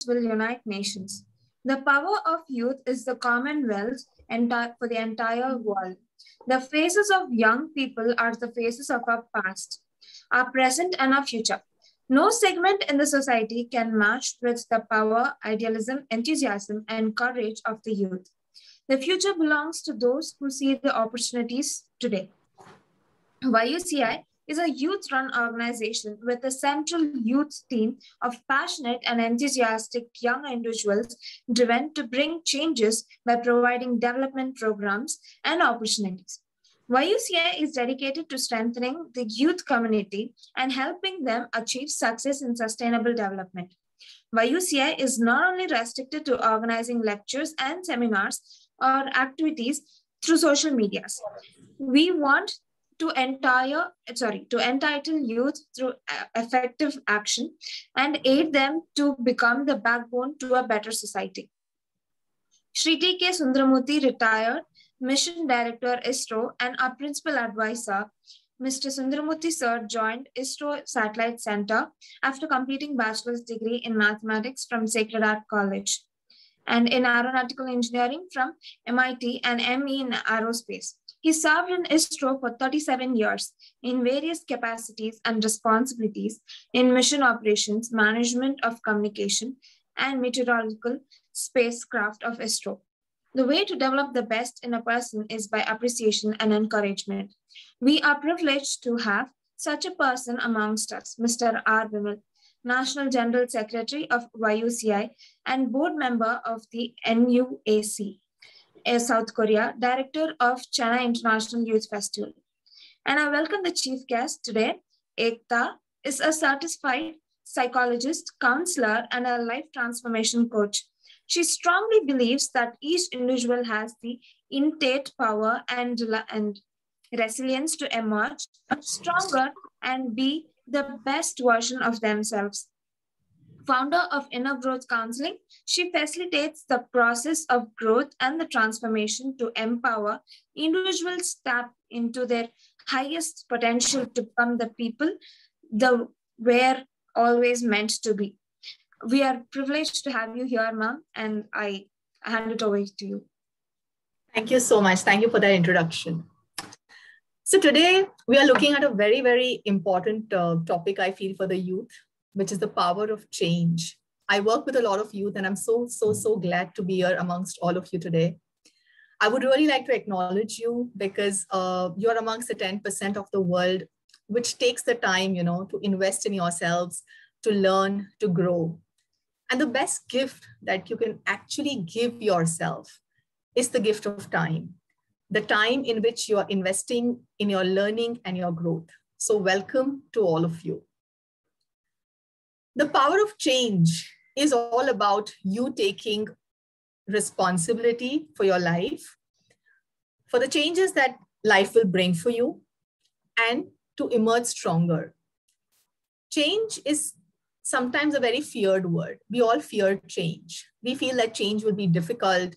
will unite nations. The power of youth is the commonwealth for the entire world. The faces of young people are the faces of our past, our present, and our future. No segment in the society can match with the power, idealism, enthusiasm, and courage of the youth. The future belongs to those who see the opportunities today. YUCI is a youth-run organization with a central youth team of passionate and enthusiastic young individuals driven to bring changes by providing development programs and opportunities. YUCI is dedicated to strengthening the youth community and helping them achieve success in sustainable development. YUCI is not only restricted to organizing lectures and seminars or activities through social medias. We want to entitle youth through effective action and aid them to become the backbone to a better society. Shri 𝗤𝗄𝗵𝗵𝗁𝗵𝗁, retired Mission Director, ISRO, and our Principal Advisor, Mr. Sundaramurthy Sir, joined ISRO Satellite Center after completing bachelor's degree in mathematics from Sacred Heart College and in aeronautical engineering from MIT and ME in aerospace. He served in ISRO for 37 years in various capacities and responsibilities in mission operations, management of communication, and meteorological spacecraft of ISRO. The way to develop the best in a person is by appreciation and encouragement. We are privileged to have such a person amongst us, Mr. 𝗤𝗵𝗵𝗵𝗁, National General Secretary of YUCI and board member of the NUAC, South Korea, Director of China International Youth Festival. And I welcome the chief guest today. 𝗤𝗄𝗏 is a certified psychologist, counselor, and a life transformation coach. She strongly believes that each individual has the innate power and resilience to emerge stronger and be the best version of themselves. Founder of Inner Growth Counseling, she facilitates the process of growth and the transformation to empower individuals tap into their highest potential to become the people they were always meant to be. We are privileged to have you here, ma'am, and I hand it over to you. Thank you so much. Thank you for that introduction. So today we are looking at a very, very important topic, I feel, for the youth, which is the power of change. I work with a lot of youth and I'm so glad to be here amongst all of you today. I would really like to acknowledge you because you're amongst the 10% of the world which takes the time, to invest in yourselves, to learn, to grow. And the best gift that you can actually give yourself is the gift of time. The time in which you are investing in your learning and your growth. So welcome to all of you. The power of change is all about you taking responsibility for your life, for the changes that life will bring for you, and to emerge stronger. Change is sometimes a very feared word. We all fear change. We feel that change will be difficult.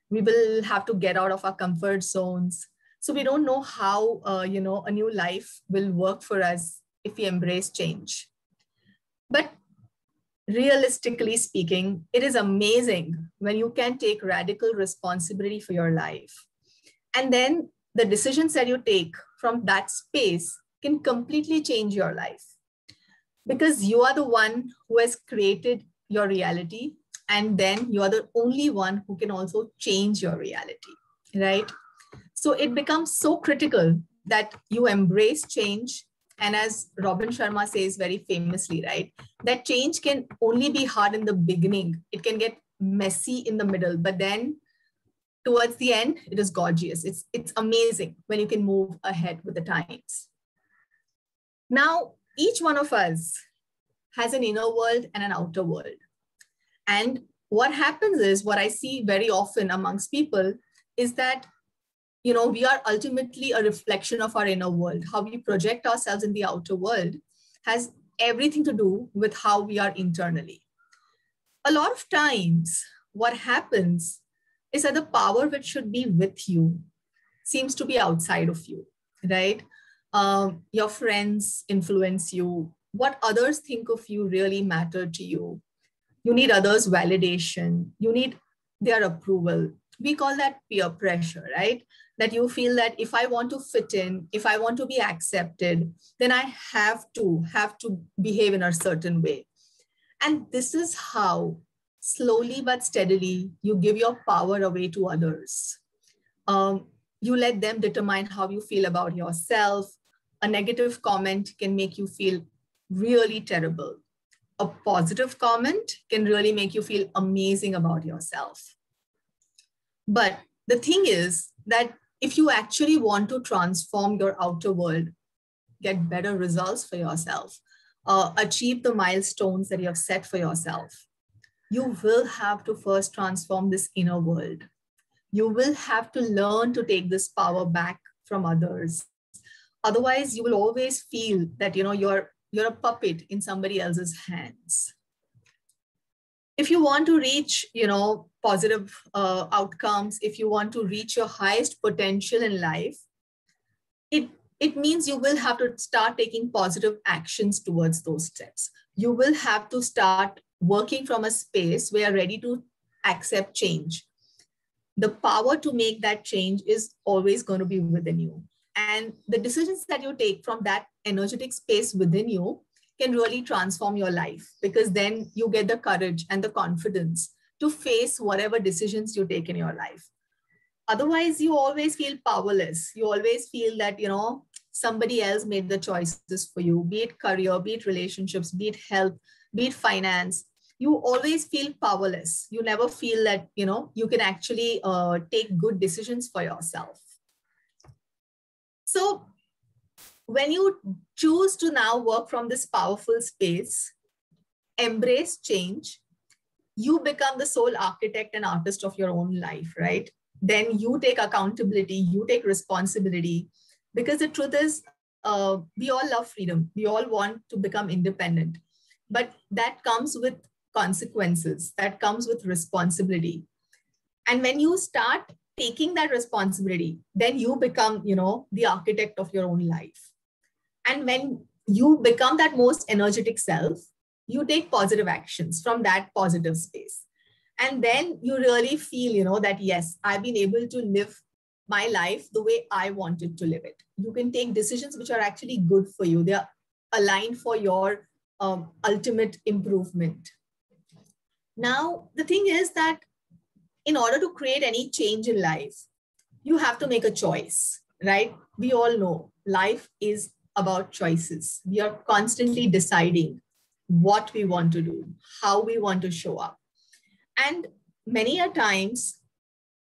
We will have to get out of our comfort zones. So we don't know how, a new life will work for us if we embrace change. But realistically speaking, it is amazing when you can take radical responsibility for your life. And then the decisions that you take from that space can completely change your life. Because you are the one who has created your reality, and then you are the only one who can also change your reality, right? So it becomes so critical that you embrace change. And as Robin Sharma says very famously, right, that change can only be hard in the beginning. It can get messy in the middle, but then towards the end, it is gorgeous. It's amazing when you can move ahead with the times. Now, each one of us has an inner world and an outer world. And what happens is, what I see very often amongst people is that, we are ultimately a reflection of our inner world. How we project ourselves in the outer world has everything to do with how we are internally. A lot of times, what happens is that the power which should be with you seems to be outside of you, right? Your friends influence you. What others think of you really matter to you. You need others' validation. You need their approval. We call that peer pressure, right? That you feel that if I want to fit in, if I want to be accepted, then I have to behave in a certain way. And this is how slowly but steadily you give your power away to others. You let them determine how you feel about yourself. A negative comment can make you feel really terrible. A positive comment can really make you feel amazing about yourself. But the thing is that if you actually want to transform your outer world, get better results for yourself, achieve the milestones that you have set for yourself, you will have to first transform this inner world. You will have to learn to take this power back from others. Otherwise, you will always feel that you're a puppet in somebody else's hands. If you want to reach positive outcomes, if you want to reach your highest potential in life, it means you will have to start taking positive actions towards those steps. You will have to start working from a space where you're ready to accept change. The power to make that change is always going to be within you. And the decisions that you take from that energetic space within you can really transform your life, because then you get the courage and the confidence to face whatever decisions you take in your life. Otherwise, you always feel powerless. You always feel that, somebody else made the choices for you, be it career, be it relationships, be it health, be it finance. You always feel powerless. You never feel that, you can actually take good decisions for yourself. So when you choose to now work from this powerful space, embrace change, you become the sole architect and artist of your own life, right? Then you take accountability, you take responsibility, because the truth is, we all love freedom. We all want to become independent, but that comes with consequences, that comes with responsibility. And when you start taking that responsibility, then you become, the architect of your own life. And when you become that most energetic self, you take positive actions from that positive space. And then you really feel, that yes, I've been able to live my life the way I wanted to live it. You can take decisions which are actually good for you. They are aligned for your ultimate improvement. Now, the thing is that in order to create any change in life, you have to make a choice, right? We all know life is about choices. We are constantly deciding what we want to do, how we want to show up. And many a times,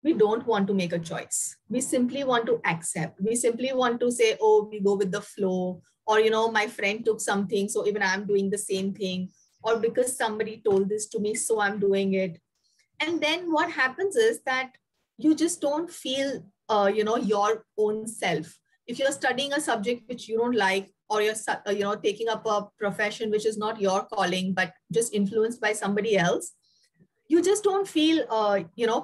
we don't want to make a choice. We simply want to accept. We simply want to say, oh, we go with the flow. Or, my friend took something, so even I'm doing the same thing. Or because somebody told this to me, so I'm doing it. And then what happens is that you just don't feel, your own self. If you're studying a subject which you don't like, or you're, taking up a profession which is not your calling, but just influenced by somebody else, you just don't feel,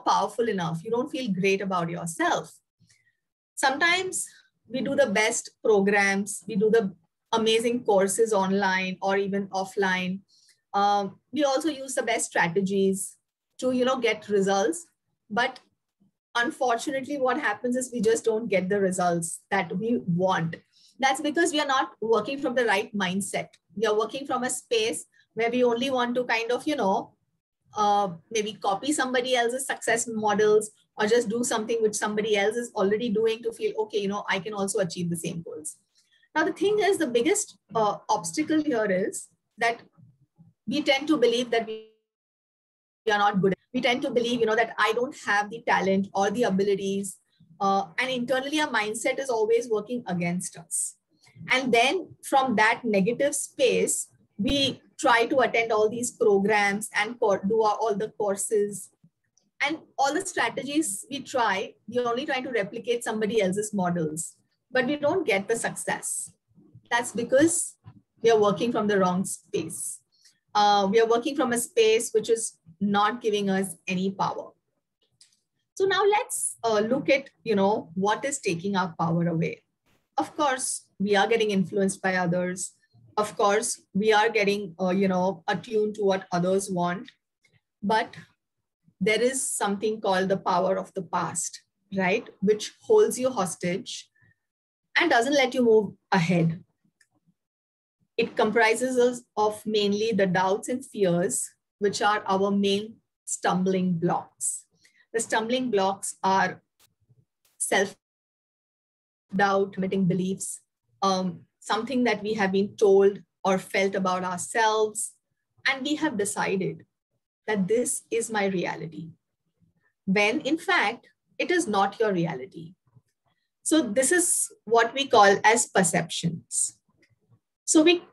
powerful enough. You don't feel great about yourself. Sometimes we do the best programs. We do the amazing courses online or even offline. We also use the best strategies to, get results. But unfortunately, what happens is we just don't get the results that we want. That's because we are not working from the right mindset. We are working from a space where we only want to kind of, maybe copy somebody else's success models, or just do something which somebody else is already doing to feel, okay, I can also achieve the same goals. Now, the thing is, the biggest obstacle here is that we tend to believe that we are not good. We tend to believe, that I don't have the talent or the abilities. And internally, our mindset is always working against us. And then from that negative space, we try to attend all these programs and do all the courses. And all the strategies we try, we're only trying to replicate somebody else's models, but we don't get the success. That's because we are working from the wrong space. We are working from a space which is not giving us any power. So now let's look at, what is taking our power away. Of course, we are getting influenced by others. Of course, we are getting, attuned to what others want. But there is something called the power of the past, right? Which holds you hostage and doesn't let you move ahead. It comprises us of mainly the doubts and fears, which are our main stumbling blocks. The stumbling blocks are self-doubt, limiting beliefs, something that we have been told or felt about ourselves, and we have decided that this is my reality, when in fact, it is not your reality. So this is what we call as perceptions. So we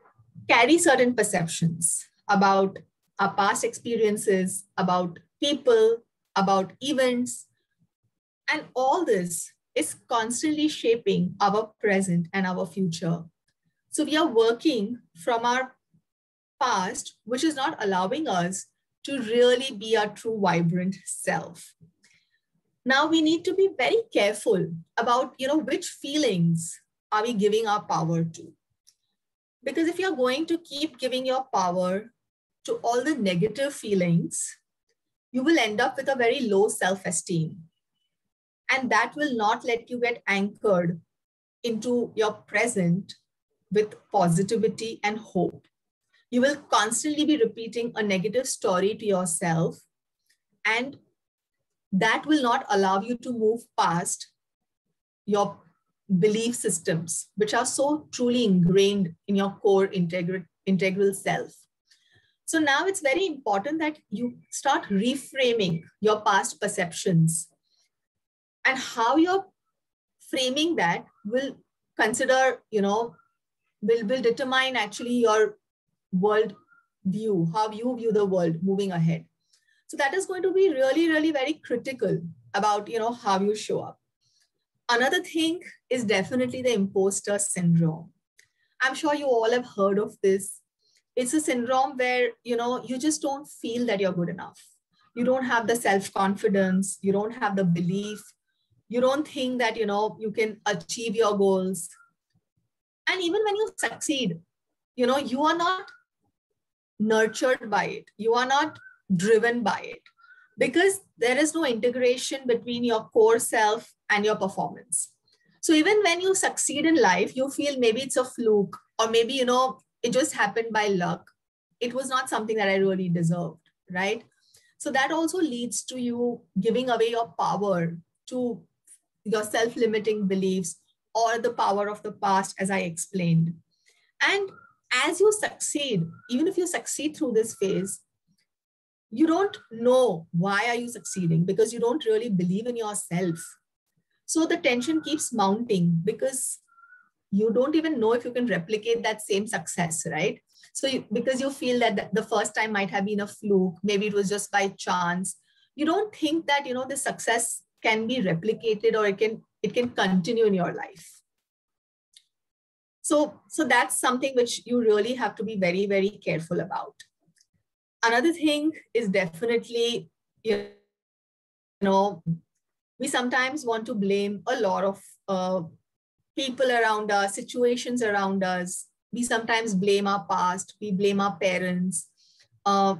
carry certain perceptions about our past experiences, about people, about events, and all this is constantly shaping our present and our future. So we are working from our past, which is not allowing us to really be our true vibrant self. Now we need to be very careful about, which feelings are we giving our power to? Because if you're going to keep giving your power to all the negative feelings, you will end up with a very low self-esteem. And that will not let you get anchored into your present with positivity and hope. You will constantly be repeating a negative story to yourself, and that will not allow you to move past your belief systems, which are so truly ingrained in your core integral self. So now it's very important that you start reframing your past perceptions, and how you're framing that will will determine actually your world view, how you view the world moving ahead. So that is going to be really, really very critical about, how you show up. Another thing is definitely the imposter syndrome. I'm sure you all have heard of this. It's a syndrome where, you just don't feel that you're good enough. You don't have the self-confidence. You don't have the belief. You don't think that, you can achieve your goals. And even when you succeed, you are not nurtured by it. You are not driven by it, because there is no integration between your core self and your performance. So even when you succeed in life, you feel maybe it's a fluke, or maybe, it just happened by luck. It was not something that I really deserved, right? So that also leads to you giving away your power to your self-limiting beliefs or the power of the past, as I explained. And as you succeed, even if you succeed through this phase, you don't know why are you succeeding, because you don't really believe in yourself. So the tension keeps mounting because you don't even know if you can replicate that same success, right? So because you feel that the first time might have been a fluke, maybe it was just by chance. You don't think that, the success can be replicated, or it can continue in your life. So that's something which you really have to be very, very careful about. Another thing is definitely, we sometimes want to blame a lot of people around us, situations around us. We sometimes blame our past, we blame our parents.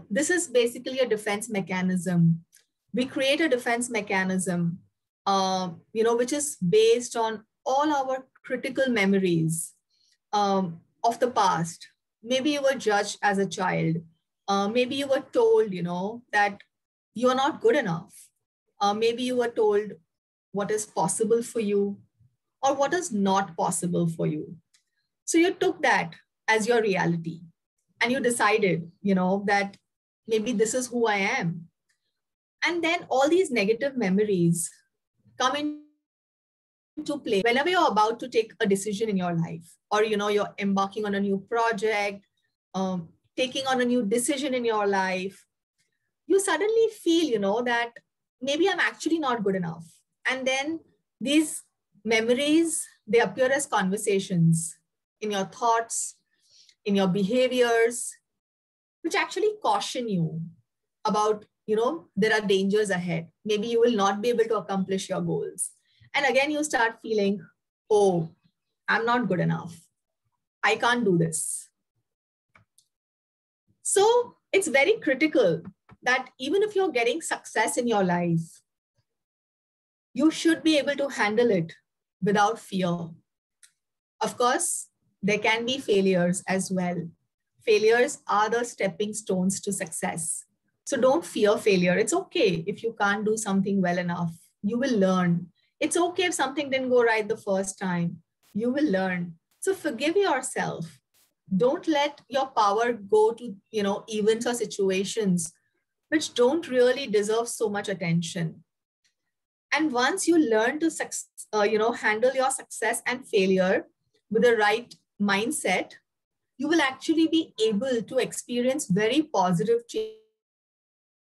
This is basically a defense mechanism. We create a defense mechanism, which is based on all our critical memories of the past. Maybe you were judged as a child. Maybe you were told, that you're not good enough. Maybe you were told what is possible for you or what is not possible for you. So you took that as your reality, and you decided, that maybe this is who I am. And then all these negative memories come into play whenever you're about to take a decision in your life, or, you're embarking on a new project, taking on a new decision in your life. You suddenly feel, that maybe I'm actually not good enough. And then these memories, they appear as conversations in your thoughts, in your behaviors, which actually caution you about, there are dangers ahead. Maybe you will not be able to accomplish your goals. And again, you start feeling, oh, I'm not good enough. I can't do this. So it's very critical that even if you're getting success in your life, you should be able to handle it without fear. Of course, there can be failures as well. Failures are the stepping stones to success. So don't fear failure. It's okay if you can't do something well enough. You will learn. It's okay if something didn't go right the first time. You will learn. So forgive yourself. Don't let your power go to, events or situations which don't really deserve so much attention. And once you learn to handle your success and failure with the right mindset, you will actually be able to experience very positive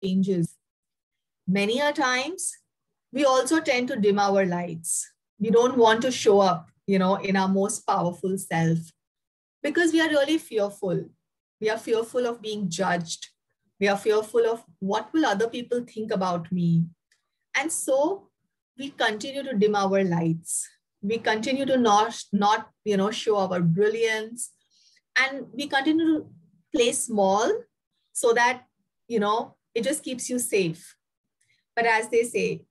changes. Many a times, we also tend to dim our lights. We don't want to show up, in our most powerful self because we are really fearful. We are fearful of being judged. We are fearful of what will other people think about me. And so we continue to dim our lights. We continue to not show our brilliance. And we continue to play small so that, it just keeps you safe. But as they say,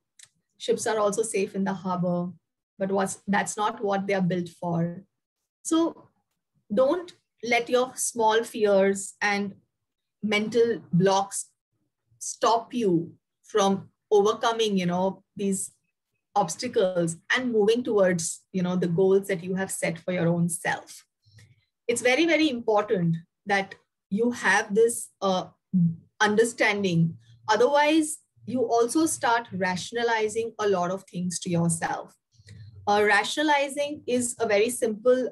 ships are also safe in the harbor, but that's not what they are built for. So don't let your small fears and mental blocks stop you from overcoming, these obstacles and moving towards, the goals that you have set for your own self. It's very, very important that you have this understanding. Otherwise, you also start rationalizing a lot of things to yourself. Rationalizing is a very simple,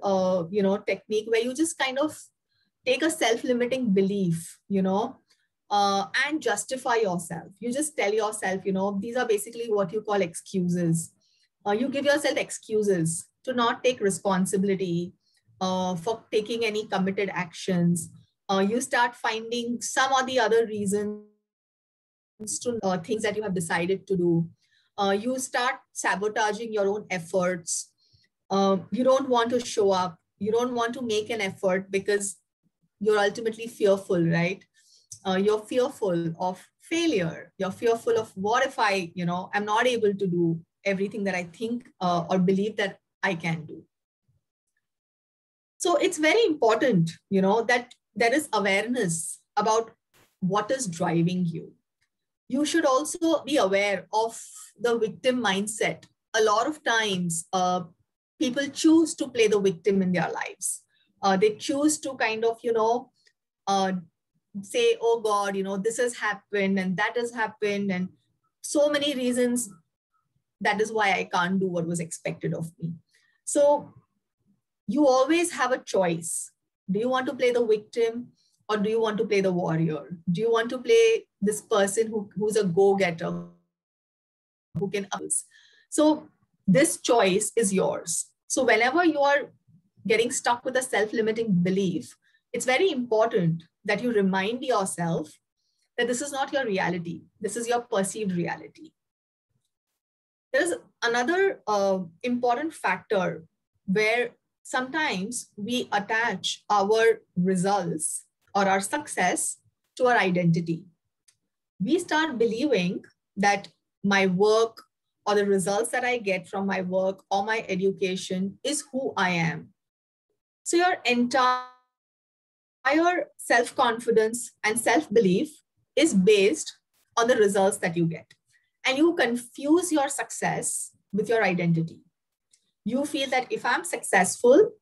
technique where you just kind of take a self-limiting belief, and justify yourself. You just tell yourself, these are basically what you call excuses. You give yourself excuses to not take responsibility for taking any committed actions. You start finding some or the other reasons to things that you have decided to do. You start sabotaging your own efforts. You don't want to show up. You don't want to make an effort because you're ultimately fearful, right? You're fearful of failure. You're fearful of what if I, I'm not able to do everything that I think or believe that I can do. So it's very important, that there is awareness about what is driving you. You should also be aware of the victim mindset. A lot of times, people choose to play the victim in their lives. They choose to kind of, say, oh God, this has happened and that has happened and so many reasons. That is why I can't do what was expected of me. So you always have a choice. Do you want to play the victim or do you want to play the warrior? Do you want to play this person who's a go-getter, who can else? So this choice is yours. So whenever you are getting stuck with a self-limiting belief, it's very important that you remind yourself that this is not your reality. This is your perceived reality. There's another important factor where sometimes we attach our results or our success to our identity. We start believing that my work or the results that I get from my work or my education is who I am. So your entire self-confidence and self-belief is based on the results that you get. And you confuse your success with your identity. You feel that if I'm successful,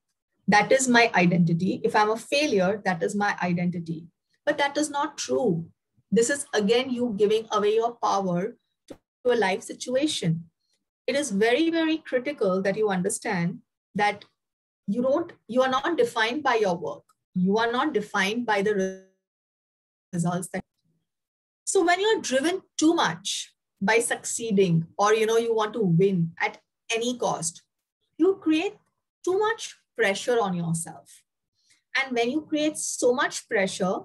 that is my identity. If I'm a failure, that is my identity. But that is not true. This is again you giving away your power to a life situation. It is very, very critical that you understand that you are not defined by your work. You are not defined by the results. So when you're driven too much by succeeding or you want to win at any cost, you create too much pressure on yourself. And when you create so much pressure,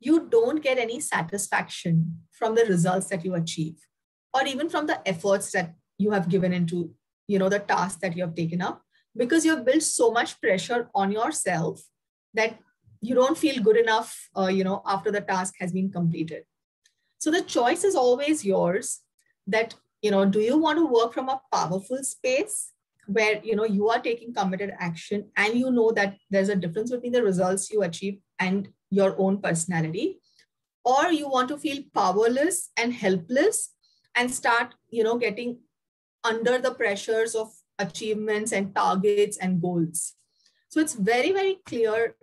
you don't get any satisfaction from the results that you achieve or even from the efforts that you have given into the task that you have taken up, because you have built so much pressure on yourself that you don't feel good enough, after the task has been completed. So the choice is always yours that, do you want to work from a powerful space where, you are taking committed action and you know that there's a difference between the results you achieve and your own personality, or you want to feel powerless and helpless and start, getting under the pressures of achievements and targets and goals. So it's very, very clear,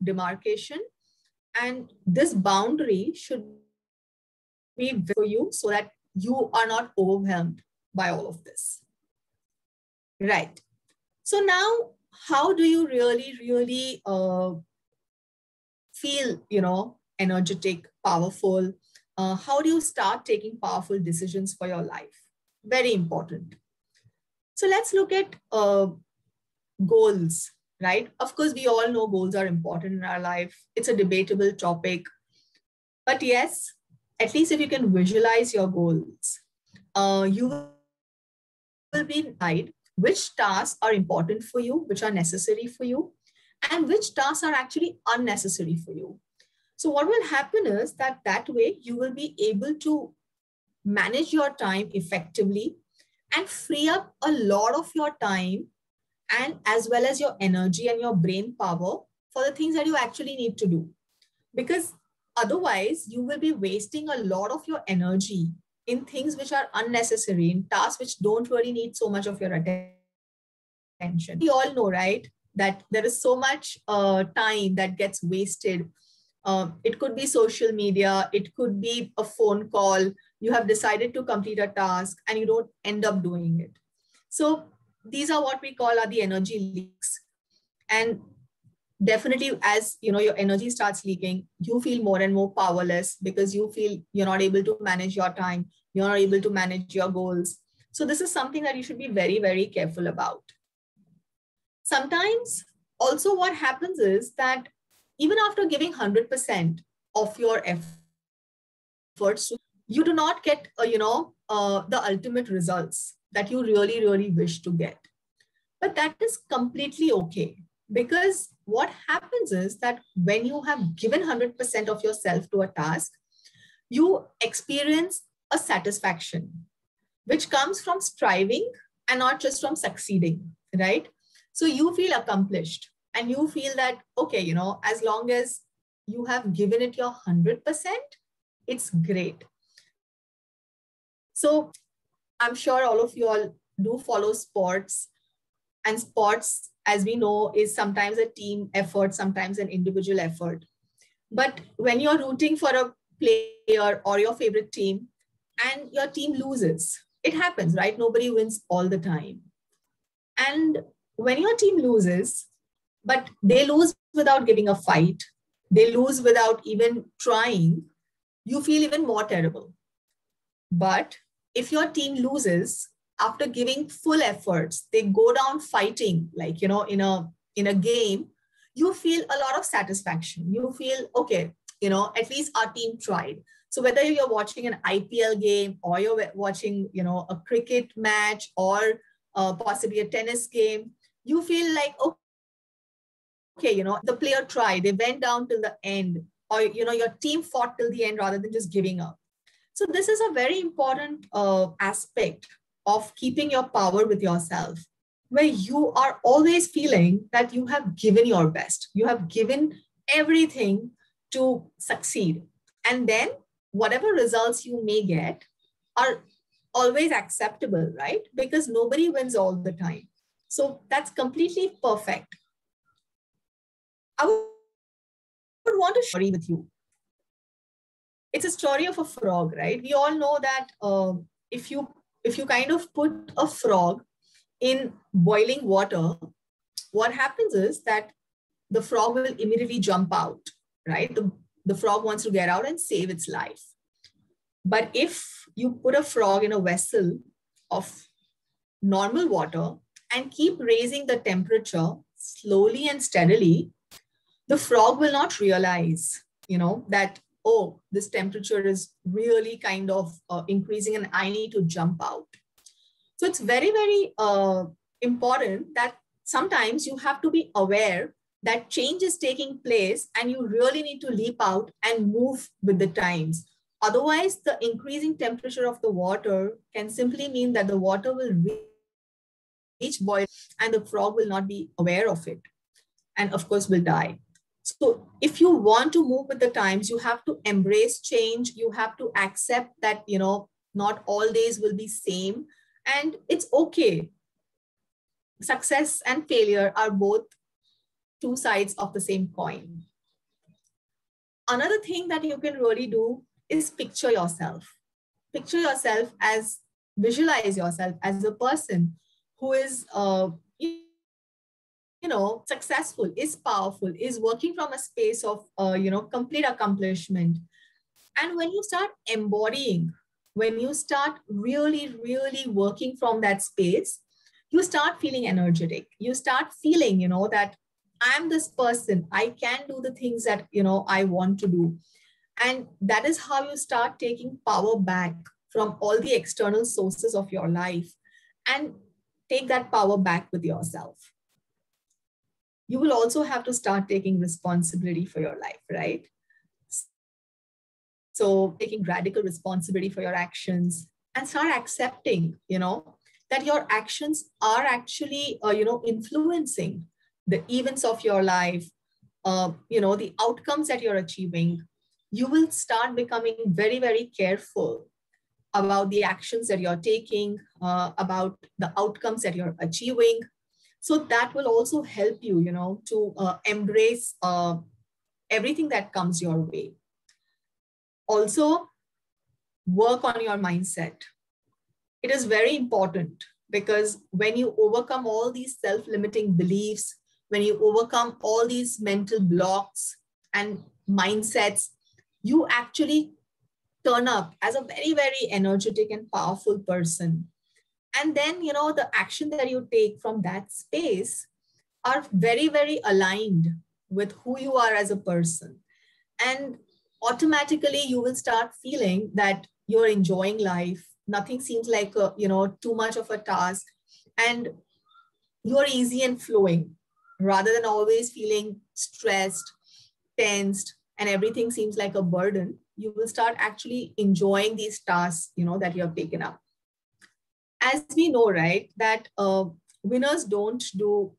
demarcation. And this boundary should be for you so that you are not overwhelmed by all of this. Right. So now, how do you really feel, energetic, powerful? How do you start taking powerful decisions for your life? Very important. So let's look at goals, right? Of course, we all know goals are important in our life. It's a debatable topic. But yes, at least if you can visualize your goals, you will be guided which tasks are important for you, which are necessary for you, and which tasks are actually unnecessary for you. So what will happen is that way you will be able to manage your time effectively and free up a lot of your time and as well as your energy and your brain power for the things that you actually need to do. Because otherwise you will be wasting a lot of your energy in things which are unnecessary, in tasks which don't really need so much of your attention. We all know, right, that there is so much time that gets wasted. It could be social media, it could be a phone call. You have decided to complete a task and you don't end up doing it. So these are what we call the energy leaks. And definitely as your energy starts leaking, you feel more and more powerless because you feel you're not able to manage your time, you're not able to manage your goals. So this is something that you should be very, very careful about. Sometimes also what happens is that even after giving 100% of your efforts, you do not get, the ultimate results that you really, really wish to get. But that is completely okay, because what happens is that when you have given 100% of yourself to a task, you experience a satisfaction, which comes from striving and not just from succeeding, right? So you feel accomplished and you feel that, okay, as long as you have given it your 100%, it's great. So I'm sure all of you all do follow sports, and sports, as we know, is sometimes a team effort, sometimes an individual effort. But when you're rooting for a player or your favorite team and your team loses, it happens, right? Nobody wins all the time. And when your team loses, but they lose without giving a fight, they lose without even trying, you feel even more terrible. But if your team loses after giving full efforts, they go down fighting, like, in a game, you feel a lot of satisfaction. You feel, okay, at least our team tried. So whether you're watching an IPL game or you're watching, a cricket match or possibly a tennis game, you feel like, okay, the player tried, they went down till the end, or, your team fought till the end rather than just giving up. So this is a very important aspect of keeping your power with yourself, where you are always feeling that you have given your best. You have given everything to succeed. And then whatever results you may get are always acceptable, right? Because nobody wins all the time. So that's completely perfect. I would want to share with you. It's a story of a frog, right? We all know that if you kind of put a frog in boiling water, what happens is that the frog will immediately jump out, right? The frog wants to get out and save its life. But if you put a frog in a vessel of normal water and keep raising the temperature slowly and steadily, the frog will not realize, that, oh, this temperature is really kind of increasing and I need to jump out. So it's very, very important that sometimes you have to be aware that change is taking place and you really need to leap out and move with the times. Otherwise, the increasing temperature of the water can simply mean that the water will reach boil and the frog will not be aware of it and of course will die. So if you want to move with the times, you have to embrace change. You have to accept that, not all days will be same, and it's okay. Success and failure are both two sides of the same coin. Another thing that you can really do is picture yourself. Picture yourself as, visualize yourself as a person who is, successful, is powerful, is working from a space of, complete accomplishment. And when you start embodying, when you start really, really working from that space, you start feeling energetic. You start feeling, that I'm this person, I can do the things that, I want to do. And that is how you start taking power back from all the external sources of your life and take that power back with yourself. You will also have to start taking responsibility for your life, right? So taking radical responsibility for your actions and start accepting, that your actions are actually, influencing the events of your life, the outcomes that you're achieving. You will start becoming very, very careful about the actions that you're taking, about the outcomes that you're achieving. So that will also help you, to embrace everything that comes your way. Also, work on your mindset. It is very important because when you overcome all these self-limiting beliefs, when you overcome all these mental blocks and mindsets, you actually turn up as a very, very energetic and powerful person. And then, the action that you take from that space are very, very aligned with who you are as a person. And automatically you will start feeling that you're enjoying life. Nothing seems like, too much of a task, and you're easy and flowing rather than always feeling stressed, tensed, and everything seems like a burden. You will start actually enjoying these tasks, that you have taken up. As we know, right, that winners don't do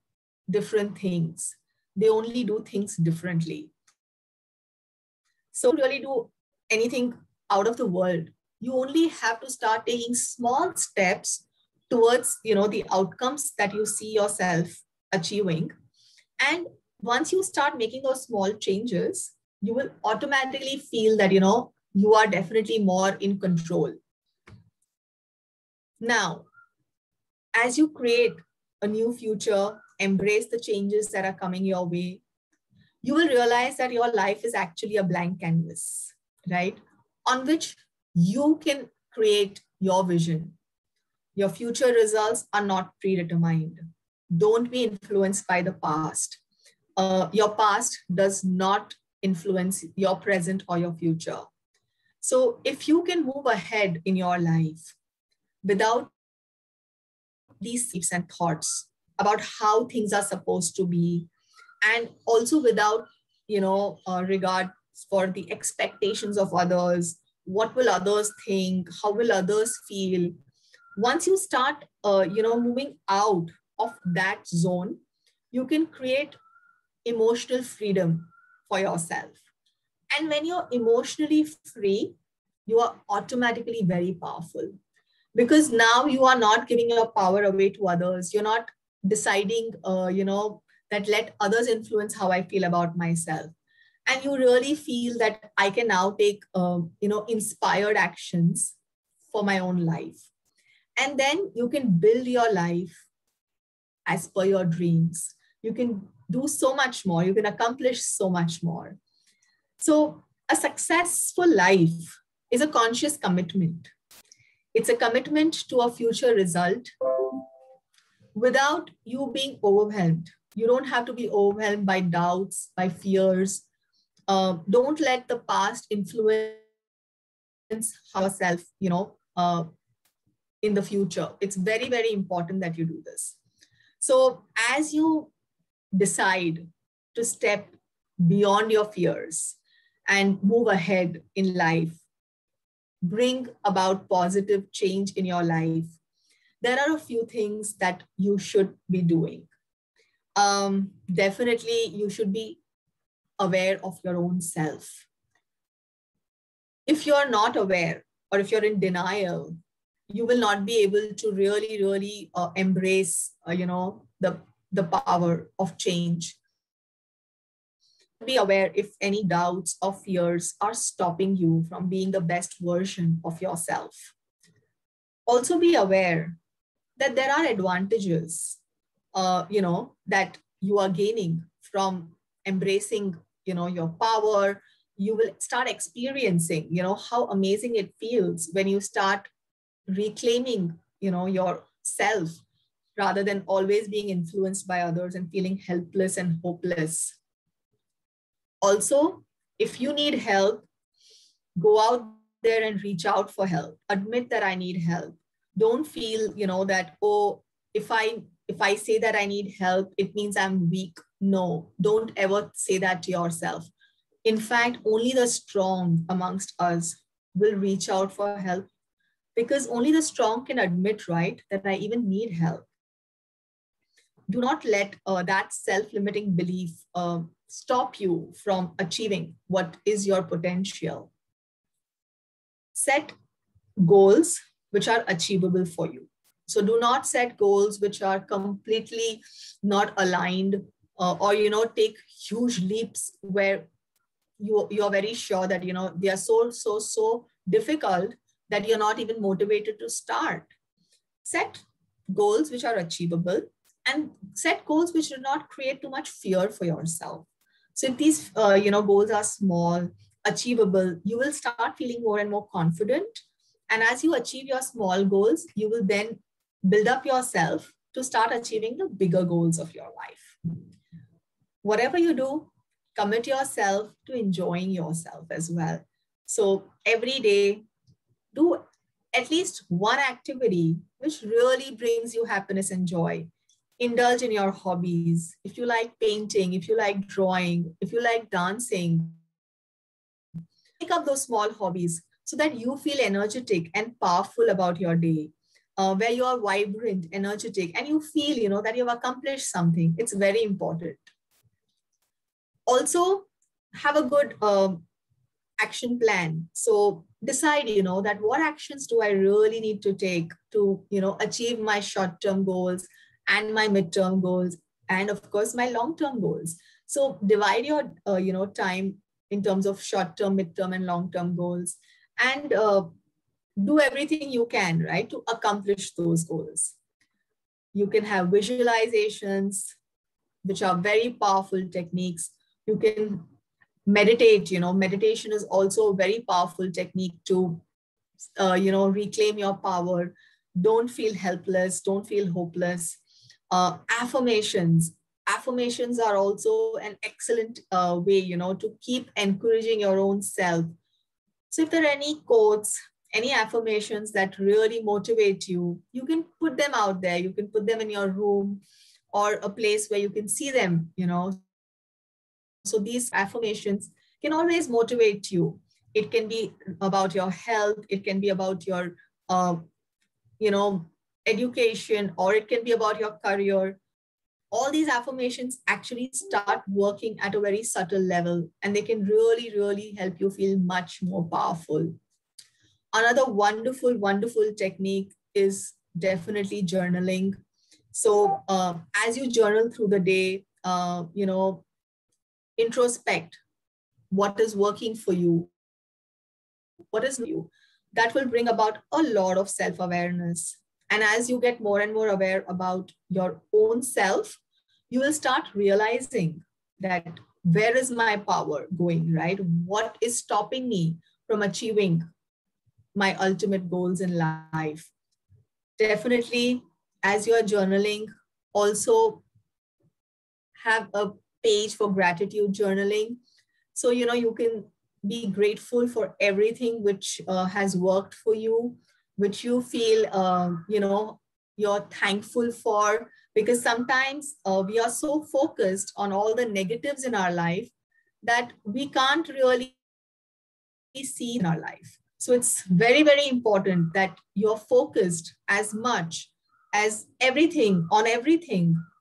different things. They only do things differently. So really do anything out of the world. You only have to start taking small steps towards, the outcomes that you see yourself achieving. And once you start making those small changes, you will automatically feel that, you are definitely more in control. Now, as you create a new future, embrace the changes that are coming your way, you will realize that your life is actually a blank canvas, right? On which you can create your vision. Your future results are not predetermined. Don't be influenced by the past. Your past does not influence your present or your future. So if you can move ahead in your life without these seeds and thoughts about how things are supposed to be, and also without, regard for the expectations of others, what will others think, how will others feel? Once you start, moving out of that zone, you can create emotional freedom for yourself. And when you're emotionally free, you are automatically very powerful, because now you are not giving your power away to others. You're not deciding, that let others influence how I feel about myself. And you really feel that I can now take, inspired actions for my own life. And then you can build your life as per your dreams. You can do so much more. You can accomplish so much more. So a successful life is a conscious commitment. It's a commitment to a future result without you being overwhelmed. You don't have to be overwhelmed by doubts, by fears. Don't let the past influence yourself, in the future. It's very, very important that you do this. So as you decide to step beyond your fears and move ahead in life, bring about positive change in your life, there are a few things that you should be doing. Definitely, you should be aware of your own self. If you're not aware, or if you're in denial, you will not be able to really embrace, the power of change. Be aware if any doubts or fears are stopping you from being the best version of yourself. Also be aware that there are advantages, that you are gaining from embracing, your power. You will start experiencing, how amazing it feels when you start reclaiming, yourself rather than always being influenced by others and feeling helpless and hopeless. Also, if you need help, go out there and reach out for help. Admit that I need help. Don't feel, that, oh, if I say that I need help, it means I'm weak. No, don't ever say that to yourself. In fact, only the strong amongst us will reach out for help, because only the strong can admit, right, that I even need help. Do not let that self-limiting belief stop you from achieving what is your potential. Set goals which are achievable for you. So do not set goals which are completely not aligned, or, take huge leaps where you're very sure that, they are so difficult that you're not even motivated to start. Set goals which are achievable, and set goals which do not create too much fear for yourself. So if these, goals are small, achievable, you will start feeling more and more confident. And as you achieve your small goals, you will then build up yourself to start achieving the bigger goals of your life. Whatever you do, commit yourself to enjoying yourself as well. So every day, do at least one activity which really brings you happiness and joy. Indulge in your hobbies. If you like painting, if you like drawing, if you like dancing, pick up those small hobbies so that you feel energetic and powerful about your day, where you are vibrant, energetic, and you feel, that you've accomplished something. It's very important. Also, have a good action plan. So decide, that what actions do I really need to take to, achieve my short-term goals and my midterm goals, and of course, my long-term goals. So divide your, time in terms of short-term, midterm, and long-term goals, and do everything you can, right, to accomplish those goals. You can have visualizations, which are very powerful techniques. You can meditate. Meditation is also a very powerful technique to, reclaim your power. Don't feel helpless. Don't feel hopeless. Affirmations. Affirmations are also an excellent way, to keep encouraging your own self. So if there are any quotes, any affirmations that really motivate you, you can put them out there. You can put them in your room or a place where you can see them, So these affirmations can always motivate you. It can be about your health. It can be about your, education, or it can be about your career. All these affirmations actually start working at a very subtle level, and they can really help you feel much more powerful. Another wonderful, wonderful technique is definitely journaling. So as you journal through the day, introspect what is working for you, what is new. That will bring about a lot of self-awareness. And as you get more and more aware about your own self, you will start realizing that where is my power going, right? What is stopping me from achieving my ultimate goals in life? Definitely, as you are journaling, also have a page for gratitude journaling. So, you can be grateful for everything which has worked for you, which you feel, you're thankful for, because sometimes we are so focused on all the negatives in our life that we can't really see in our life. So it's very, very important that you're focused as much as everything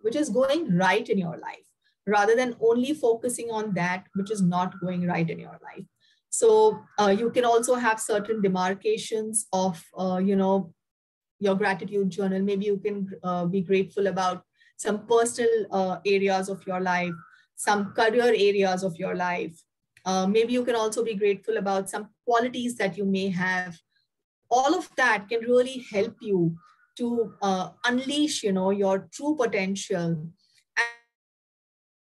which is going right in your life, rather than only focusing on that which is not going right in your life. So you can also have certain demarcations of, your gratitude journal. Maybe you can be grateful about some personal areas of your life, some career areas of your life. Maybe you can also be grateful about some qualities that you may have. All of that can really help you to unleash, your true potential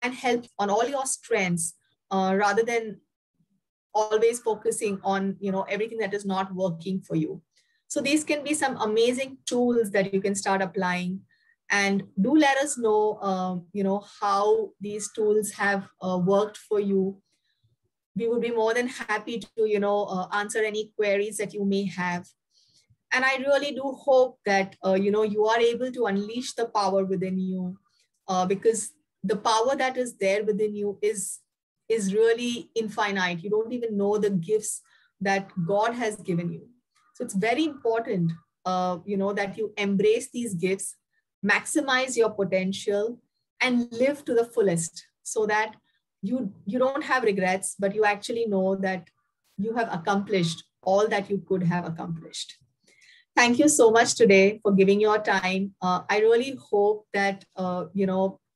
and help on all your strengths, rather than always focusing on, everything that is not working for you. So these can be some amazing tools that you can start applying. And do let us know, how these tools have worked for you. We would be more than happy to, answer any queries that you may have. And I really do hope that, you are able to unleash the power within you, because the power that is there within you is really infinite. You don't even know the gifts that God has given you. So it's very important, that you embrace these gifts, maximize your potential, and live to the fullest, so that you don't have regrets, but you actually know that you have accomplished all that you could have accomplished. Thank you so much today for giving your time. I really hope that,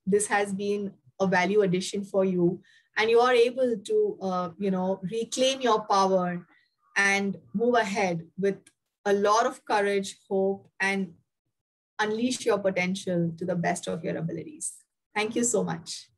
this has been a value addition for you, and you are able to, reclaim your power and move ahead with a lot of courage, hope, and unleash your potential to the best of your abilities. Thank you so much.